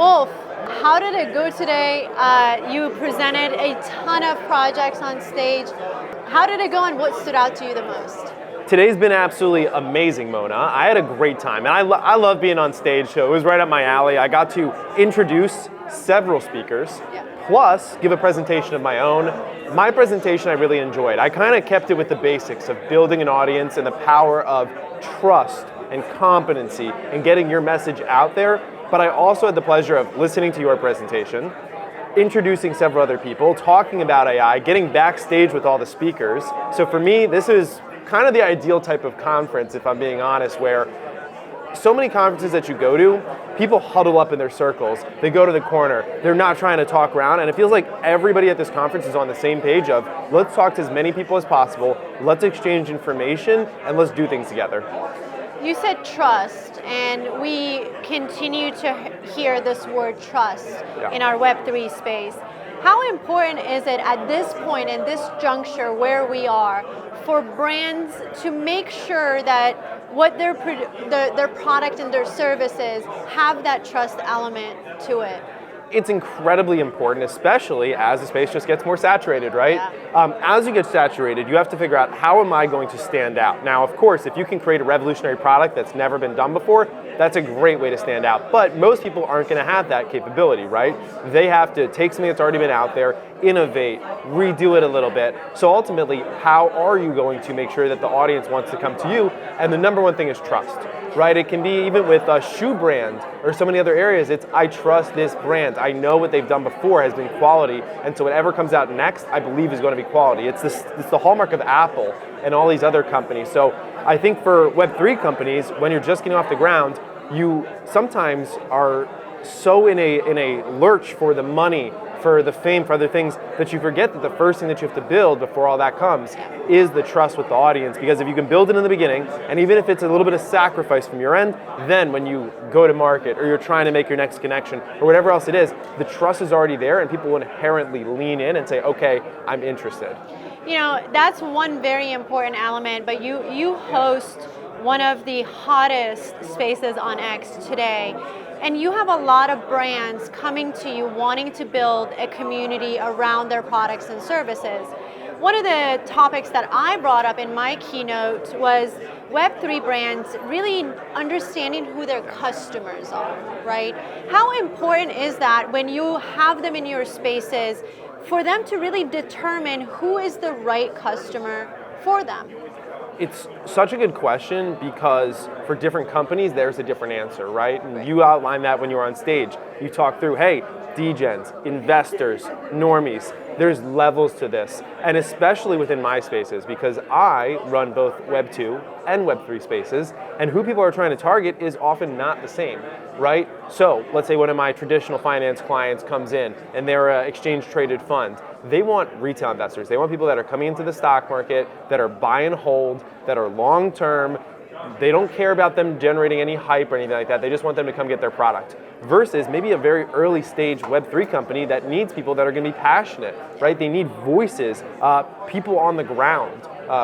Wolf, how did it go today? You presented a ton of projects on stage. How did it go and what stood out to you the most? Today's been absolutely amazing, Mona. I had a great time, and I love being on stage, so it was right up my alley. I got to introduce several speakers, plus give a presentation of my own. My presentation I really enjoyed. I kind of kept it with the basics of building an audience and the power of trust and competency and getting your message out there, but I also had the pleasure of listening to your presentation, introducing several other people, talking about AI, getting backstage with all the speakers. So for me, this is kind of the ideal type of conference, if I'm being honest, where so many conferences that you go to, people huddle up in their circles, they go to the corner, they're not trying to talk around, and it feels like everybody at this conference is on the same page of, let's talk to as many people as possible, let's exchange information, and let's do things together. You said trust, and we continue to hear this word trust in our Web3 space. How important is it at this point, in this juncture where we are, for brands to make sure that what their product and their services have that trust element to it? It's incredibly important, especially as the space just gets more saturated, right? Yeah. As you get saturated, you have to figure out, how am I going to stand out? Now, of course, if you can create a revolutionary product that's never been done before, that's a great way to stand out. But most people aren't going to have that capability, right? They have to take something that's already been out there, innovate, redo it a little bit. So ultimately, how are you going to make sure that the audience wants to come to you? And the number one thing is trust, right? It can be even with a shoe brand or so many other areas, it's, I trust this brand. I know what they've done before has been quality, and so whatever comes out next, I believe is going to be quality. It's the hallmark of Apple and all these other companies. So I think for Web3 companies, when you're just getting off the ground, you sometimes are so in a lurch for the money, for the fame, for other things, that you forget that the first thing that you have to build before all that comes is the trust with the audience. Because if you can build it in the beginning, and even if it's a little bit of sacrifice from your end, then when you go to market or you're trying to make your next connection or whatever else it is, the trust is already there and people will inherently lean in and say, okay, I'm interested. You know, that's one very important element, but you host one of the hottest spaces on X today. And you have a lot of brands coming to you wanting to build a community around their products and services. One of the topics that I brought up in my keynote was Web3 brands really understanding who their customers are, right? How important is that when you have them in your spaces for them to really determine who is the right customer for them? It's such a good question because for different companies, there's a different answer, right? And you outlined that when you were on stage. You talked through, hey, degens, investors, normies, there's levels to this. And especially within my spaces, because I run both Web 2 and Web 3 spaces, and who people are trying to target is often not the same, right? So let's say one of my traditional finance clients comes in and they're an exchange traded fund. They want retail investors. They want people that are coming into the stock market, that are buy and hold, that are long term. They don't care about them generating any hype or anything like that. They just want them to come get their product. Versus maybe a very early stage Web3 company that needs people that are going to be passionate, right? They need voices, people on the ground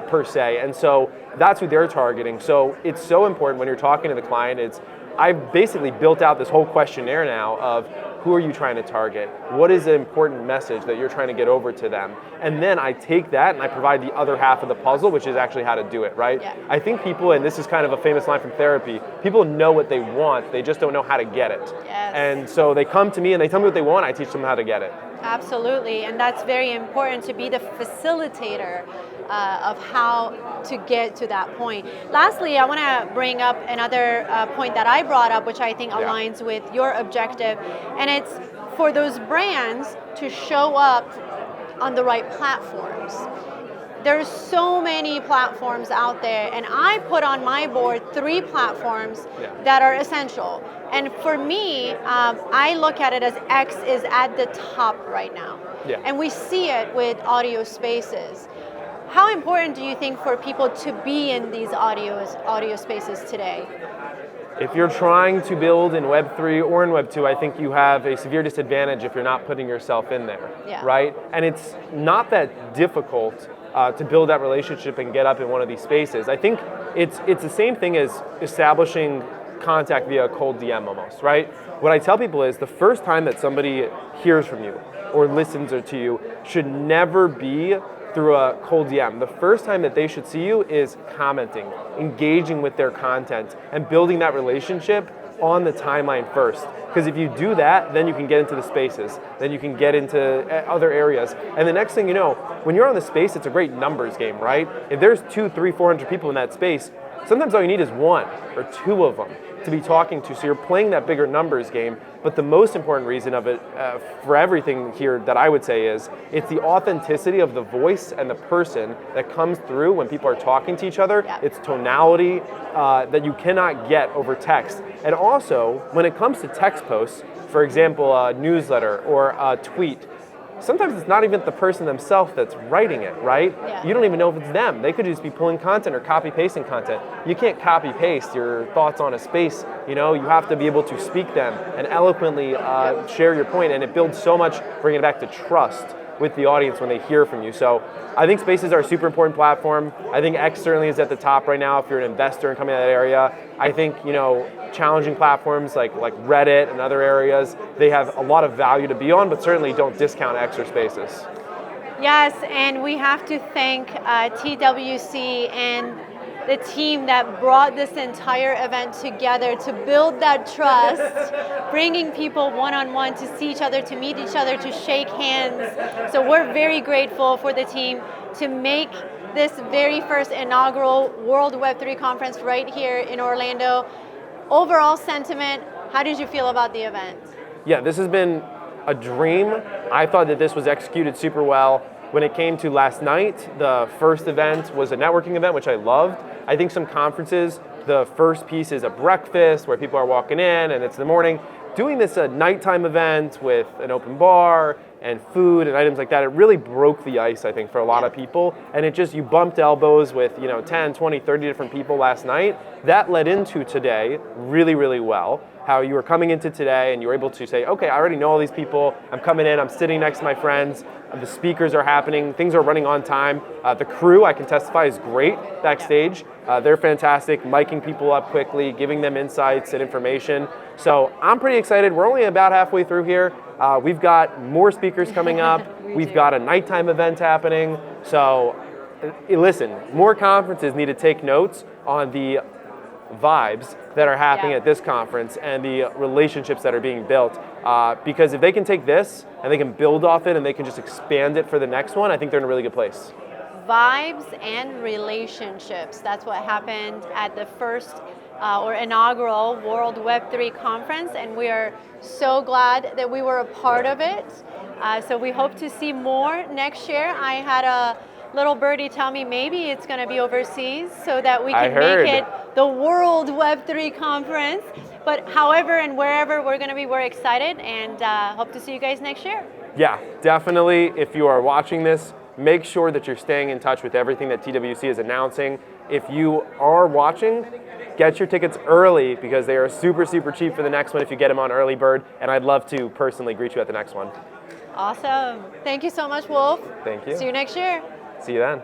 per se. And so that's who they're targeting. So it's so important when you're talking to the client. I've basically built out this whole questionnaire now of, who are you trying to target? What is the important message that you're trying to get over to them? And then I take that and I provide the other half of the puzzle, which is actually how to do it, right? Yeah. I think people, and this is kind of a famous line from therapy, people know what they want, they just don't know how to get it. Yes. And so they come to me and they tell me what they want, I teach them how to get it. Absolutely, and that's very important to be the facilitator of how to get to that point. Lastly, I want to bring up another point that I brought up, which I think aligns with your objective, and it's for those brands to show up on the right platforms. There's so many platforms out there, and I put on my board 3 platforms that are essential. And for me, I look at it as X is at the top right now. Yeah. And we see it with audio spaces. How important do you think for people to be in these audio spaces today? If you're trying to build in Web3 or in Web2, I think you have a severe disadvantage if you're not putting yourself in there, right? And it's not that difficult to build that relationship and get up in one of these spaces. I think it's the same thing as establishing contact via a cold DM almost, right? What I tell people is the first time that somebody hears from you or listens to you should never be through a cold DM. The first time that they should see you is commenting, engaging with their content, and building that relationship on the timeline first. Because if you do that, then you can get into the spaces, then you can get into other areas. And the next thing you know, when you're on the space, it's a great numbers game, right? If there's 200, 300, 400 people in that space, sometimes all you need is one or two of them to be talking to. So you're playing that bigger numbers game. But the most important reason of it for everything here that I would say is it's the authenticity of the voice and the person that comes through when people are talking to each other. Yeah. It's tonality that you cannot get over text. And also, when it comes to text posts, for example, a newsletter or a tweet, sometimes it's not even the person themselves that's writing it, right? Yeah. You don't even know if it's them. They could just be pulling content or copy pasting content. You can't copy paste your thoughts on a space. You know, you have to be able to speak them and eloquently share your point, and it builds so much, bringing it back to trust with the audience when they hear from you. So I think spaces are a super important platform. I think X certainly is at the top right now if you're an investor and coming out of that area. I think, you know, challenging platforms like Reddit and other areas, they have a lot of value to be on, but certainly don't discount X or spaces. Yes, and we have to thank TWC and the team that brought this entire event together to build that trust, bringing people one-on-one to see each other, to meet each other, to shake hands. So we're very grateful for the team to make this very first inaugural World Web3 Conference right here in Orlando. Overall sentiment, how did you feel about the event? Yeah, this has been a dream. I thought that this was executed super well. When it came to last night, the first event was a networking event, which I loved. I think some conferences, the first piece is a breakfast where people are walking in and it's in the morning. Doing this a nighttime event with an open bar and food and items like that, it really broke the ice, I think, for a lot of people. And it just, you bumped elbows with, 10, 20, 30 different people last night. That led into today really, really well. How you were coming into today and you were able to say, okay, I already know all these people. I'm coming in, I'm sitting next to my friends. The speakers are happening, things are running on time. The crew, I can testify, is great backstage. They're fantastic, miking people up quickly, giving them insights and information. So I'm pretty excited. We're only about halfway through here. We've got more speakers coming up. We've got a nighttime event happening. So listen, more conferences need to take notes on the vibes that are happening at this conference and the relationships that are being built. Because if they can take this and they can build off it and they can just expand it for the next one, I think they're in a really good place. Vibes and relationships. That's what happened at the first or inaugural World Web3 Conference, and we are so glad that we were a part of it. So we hope to see more next year. I had a little birdie tell me maybe it's going to be overseas so that we can make it the World Web3 Conference. But however and wherever we're going to be, we're excited and hope to see you guys next year. Yeah, definitely. If you are watching this, make sure that you're staying in touch with everything that TWC is announcing. If you are watching, get your tickets early because they are super, super cheap for the next one if you get them on early bird. And I'd love to personally greet you at the next one. Awesome. Thank you so much, Wolf. Thank you. See you next year. See you then.